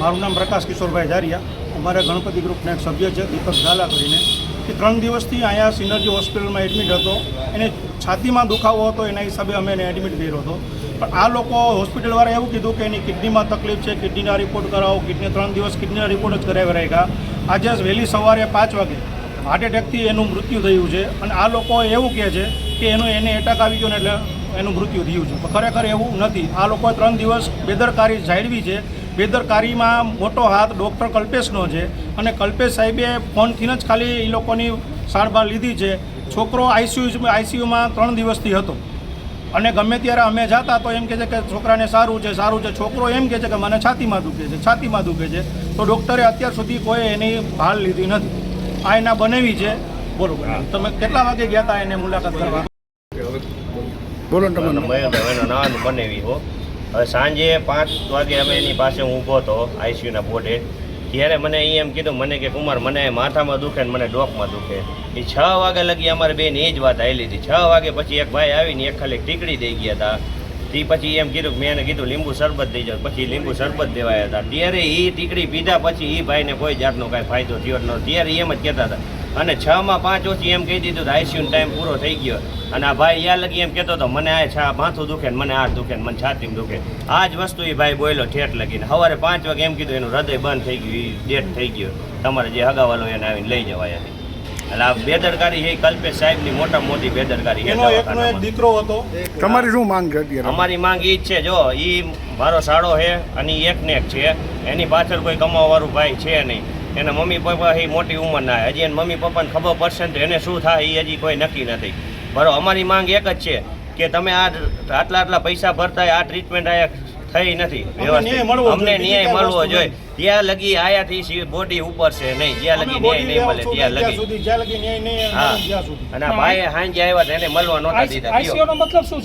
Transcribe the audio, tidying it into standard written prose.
મારું નામ પ્રકાશ કિશોરભાઈ જારિયા. અમારા ગણપતિ ગ્રુપના એક સભ્ય છે દીપક ઝાલા કરીને, કે 3 દિવસથી અહીંયા સિનર્જી હોસ્પિટલમાં એડમિટ હતો. એને છાતીમાં દુખાવો હતો, એના હિસાબે અમે એને એડમિટ કર્યો હતો. પણ આ લોકો હોસ્પિટલવાળાએ એવું કીધું કે એની કિડનીમાં તકલીફ છે, કિડનીના રિપોર્ટ કરાવો. 3 દિવસ કિડનીના રિપોર્ટ જ કરાવી રાખ્યા. આજે વહેલી સવારે 5 વાગે હાર્ટ એટેકથી એનું મૃત્યુ થયું છે. અને આ લોકો એવું કહે છે કે એને એટેક આવી ગયો ને એટલે એનું મૃત્યુ થયું છે. પણ ખરેખર એવું નથી. આ લોકોએ 3 દિવસ બેદરકારી જાળવી છે. બેદરકારીમાં મોટો હાથ ડૉક્ટર કલ્પેશનો છે. અને કલ્પેશ સાહેબે ફોનથી જ ખાલી એ લોકોની સારવાર લીધી છે. છોકરો આઈસીયુમાં 3 દિવસથી હતો. અને ગમે ત્યારે અમે જતા તો એમ કહે છે કે છોકરાને સારું છે. છોકરો એમ કહે છે કે મને છાતીમાં દુખે છે. તો ડૉક્ટરે અત્યાર સુધી કોઈ એની ભાળ લીધી નથી. આ એના બનાવી છે. બરોબર. તમે કેટલા વાગે ગયા હતા એને મુલાકાત કરવા? બોલો તમે. નાવાનું બનાવી હો. હવે સાંજે 5 વાગે અમે એની પાસે હું ઊભો હતો આઈસીયુના બોર્ડે. ત્યારે મને એમ કીધું મને કે કુમાર મને માથામાં દુખે ને મને ડોકમાં દુખે. એ 6 વાગે લગી અમારે બેન એ જ વાત આવેલી હતી. 6 વાગે પછી એક ભાઈ આવીને એક ખાલી ટીકડી દઈ ગયા હતા. તે પછી એમ કીધું કે મેં એને કીધું લીંબુ શરબત દઈ જાવ. પછી લીંબુ શરબત દેવાયા હતા. ત્યારે એ ટીકડી પીધા પછી એ ભાઈને કોઈ જાતનો કાંઈ ફાયદો થયો ન. ત્યારે એમ જ કહેતા હતા. અને 6 માં 5 ઓછી એમ કહી દીધું તો આઈસીયુનો ટાઈમ પૂરો થઈ ગયો. અને આ ભાઈ યા લગી એમ કહેતો હતો મને આ માથું દુખે ને મને આ દુખે ને મને છાતીમાં દુખે. આ જ વસ્તુ એ ભાઈ બોલ્યો ઠેઠ લગીને. સવારે 5 વાગે એમ કીધું એનું હૃદય બંધ થઈ ગયું, એ ડેથ થઈ ગયો. તમારે જે હગાવાલો એને આવીને લઈ જવાય હતી. એટલે આ બેદરકારી છે કલ્પેશ સાહેબની મોટામાં મોટી બેદરકારી છે. એક દીકરો હતો. તમારી શું માંગ છે અત્યારે? અમારી માંગ એ જ છે, જો એ મારો સાળો છે અને એક ને એક છે. એની પાછળ કોઈ કમાવાવાળું ભાઈ છે નહીં. એના મમ્મી પપ્પા એ મોટી ઉંમરના. હજી એના મમ્મી પપ્પાને ખબર પડશે ને તો એને શું થાય એ હજી કોઈ નક્કી નથી. બરાબર. અમારી માંગ એક જ છે કે તમે આટલા પૈસા ભરતા આ ટ્રીટમેન્ટ આયા થઈ નથી વ્યવસ્થિત. અમને ન્યાય મળવો જોઈએ. ત્યાં લગી આયાથી બોડી ઉપર છે નહીં. જ્યાં લગી ન્યાય નહીં મળે ત્યાં લગી. હા. અને ભાઈ સાંજે આવ્યા એને મળવા નહોતા દીધા.